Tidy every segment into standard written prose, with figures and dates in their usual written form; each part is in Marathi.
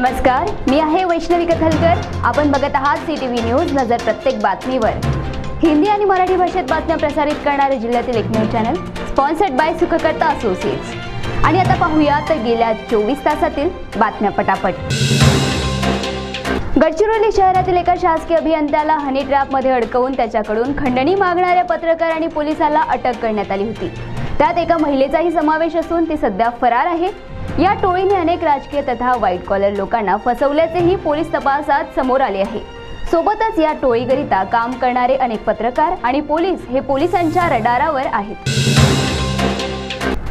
नमस्कार, मी आहे वैष्णवी कथलकर। आपण बघत आहात CTV न्यूज नजर प्रत्येक बातमीवर। हिंदी आणि मराठी भाषेत बातम्या प्रसारित करणारे जिल्ह्यातील एकमेव channel, sponsored by Sukhkarta associates. आणि आता पाहूया तर गेल्या 24 तासातील बातम्या पटापट। गडचिरोली शहरातील एका शासकीय अभियंत्याला हनी ट्रॅपमध्ये अडकवून त्याच्याकडून खंडणी मागणाऱ्या पत्रकार आणि पोलिसाला अटक करण्यात आली होती। त्यात एका महिलेचाही समावेश असून ती सध्या फरार आहे। या टोळीने अनेक राजकीय तथा व्हाईट कॉलर लोकांना फसवल्याचेही पोलीस तपासात समोर आले आहे। सोबतच या टोळीकरिता काम करणारे अनेक पत्रकार आणि पोलीस हे पोलिसांच्या रडारावर आहेत।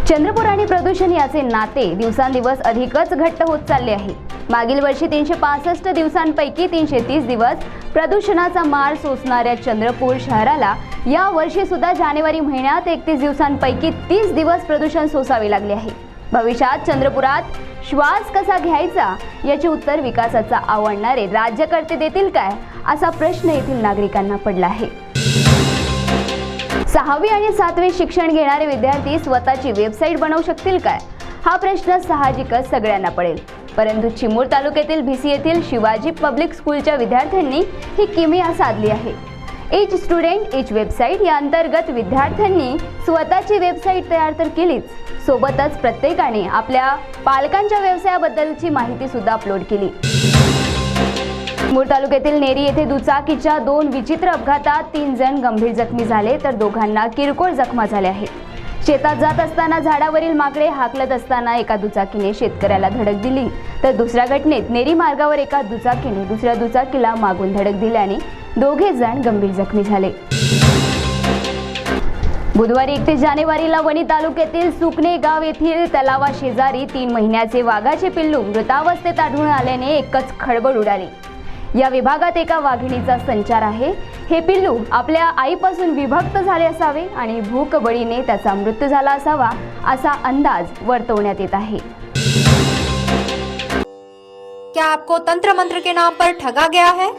चंद्रपूर आणि प्रदूषण याचे नाते दिवसांदिवस अधिकच घट्ट होत चालले आहे। मागील वर्षी 365 दिवसांपैकी 330 दिवस प्रदूषणाचा मार सोसणाऱ्या चंद्रपूर शहराला या वर्षी सुद्धा जानेवारी महिन्यात 31 दिवसांपैकी 30 दिवस प्रदूषण सोसावे लागले आहे। भविष्यात चंद्रपुरात श्वास कसा घ्यायचा याचे उत्तर विकासाचा आवडणारे राज्यकर्ते देतील काय, असा प्रश्न येथील नागरिकांना पडला आहे। 6वी आणि 7वी शिक्षण घेणारे विद्यार्थी स्वतःची वेबसाईट बनवू शकतील काय, हा प्रश्न साहजिकच सगळ्यांना पडेल। परंतु चिमूर तालुक्यातील भिसी येथील शिवाजी पब्लिक स्कूलच्या विद्यार्थ्यांनी ही किमया साधली आहे। ईच स्टुडंट ईच वेबसाईट या अंतर्गत विद्यार्थ्यांनी स्वतःची वेबसाईट तयार तर केलीच, सोबतच प्रत्येकाने आपल्या पालकांच्या व्यवसायाबद्दलची माहिती सुद्धा अपलोड केली। चिमूर तालुक्यातील नेरी येथे दुचाकीच्या 2 विचित्र अपघातात 3 जण गंभीर जखमी झाले तर दोघांना किरकोळ जखमा झाल्या आहेत। शेतात जात असताना झाडावरील माकडे हाकलत असताना एका दुचाकीने शेतकऱ्याला धडक दिली तर दुसऱ्या घटनेत नेरी मार्गावर एका दुचाकीने दुसऱ्या दुचाकीला मागून धडक दिल्याने दोघे जण गंभीर जखमी झाले। बुधवारी 31 जानेवारीला वणी तालुक्यातील सुकणे गाव येथील तलावा शेजारी 3 महिन्याचे वाघाचे पिल्लू मृतावस्थेत आढळून आल्याने एकच खळबळ उडाली। या विभागात एका वाघिणीचा संचार आहे। हे पिल्लू आपल्या आईपासून विभक्त झाले असावे आणि भूकबळीने त्याचा मृत्यू झाला असावा असा अंदाज वर्तवण्यात येत आहे। क्या आपको तंत्र मंत्र के नाम पर ठगा गया है?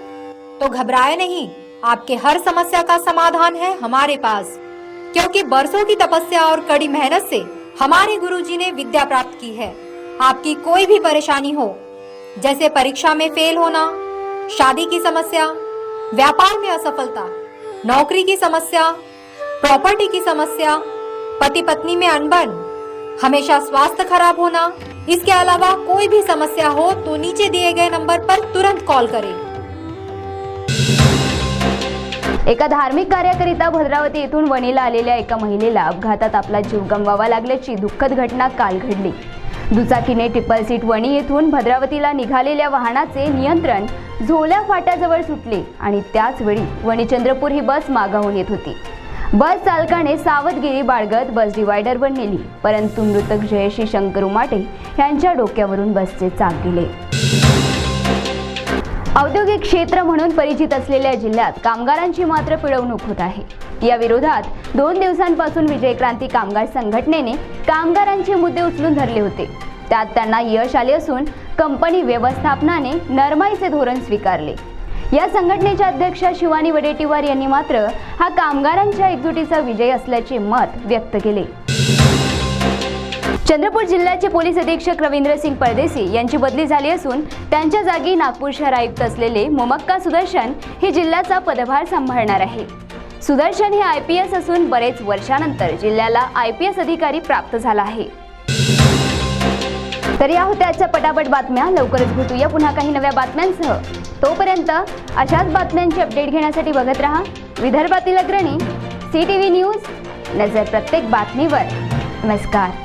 तो घबराए नहीं, आपके हर समस्या का समाधान है हमारे पास। क्योंकि बरसों की तपस्या और कड़ी मेहनत से हमारे गुरुजी ने विद्या प्राप्त की है। आपकी कोई भी परेशानी हो, जैसे परीक्षा में फेल होना, शादी की समस्या, व्यापार में असफलता, नौकरी की समस्या, प्रॉपर्टी की समस्या, पति पत्नी में अनबन, हमेशा स्वास्थ्य खराब होना, इसके अलावा कोई भी समस्या हो तो नीचे दिए गए नंबर पर तुरंत कॉल करें। एका धार्मिक कार्याकरिता भद्रावती येथून वणीला आलेल्या एका महिलेला अपघातात आपला जीव गमवावा लागल्याची दुःखद घटना काल घडली। दुचाकीने ट्रिपल सीट वणी येथून भद्रावतीला निघालेल्या वाहनाचे नियंत्रण झोल्या फाट्याजवळ सुटले आणि त्याच वेळी वणी चंद्रपूर ही बस मागाहून येत होती। बस चालकाने सावधगिरी बाळगत बस डिवायडरवर नेली, परंतु मृतक जयश्री शंकर उमाटे यांच्या डोक्यावरून बसचे चाक गेले। औद्योगिक क्षेत्र म्हणून परिचित असलेल्या जिल्ह्यात कामगारांची मात्र पिळवणूक होत आहे। या विरोधात 2 दिवसांपासून विजय क्रांती कामगार संघटनेने कामगारांचे मुद्दे उचलून धरले होते। त्यात त्यांना यश आले असून कंपनी व्यवस्थापनाने नरमाईचे धोरण स्वीकारले। या संघटनेच्या अध्यक्षा शिवानी वडेट्टीवार यांनी मात्र हा कामगारांच्या एकजुटीचा विजय असल्याचे मत व्यक्त केले। चंद्रपूर जिल्ह्याचे पोलीस अधीक्षक रवींद्रसिंग परदेसी यांची बदली झाली असून त्यांच्या जागी नागपूर शहर आयुक्त असलेले मोमक्का सुदर्शन हे जिल्ह्याचा पदभार सांभाळणार आहे। सुदर्शन हे IPS असून बरेच वर्षानंतर जिल्ह्याला IPS अधिकारी प्राप्त झाला आहे। तर या होत्या आजच्या पटापट बातम्या। लवकरच भेटूया पुन्हा काही नव्या बातम्यांसह। तोपर्यंत अशाच बातम्यांची अपडेट घेण्यासाठी बघत रहा विदर्भातील अग्रणी CTV न्यूज नजर प्रत्येक बातमीवर। नमस्कार।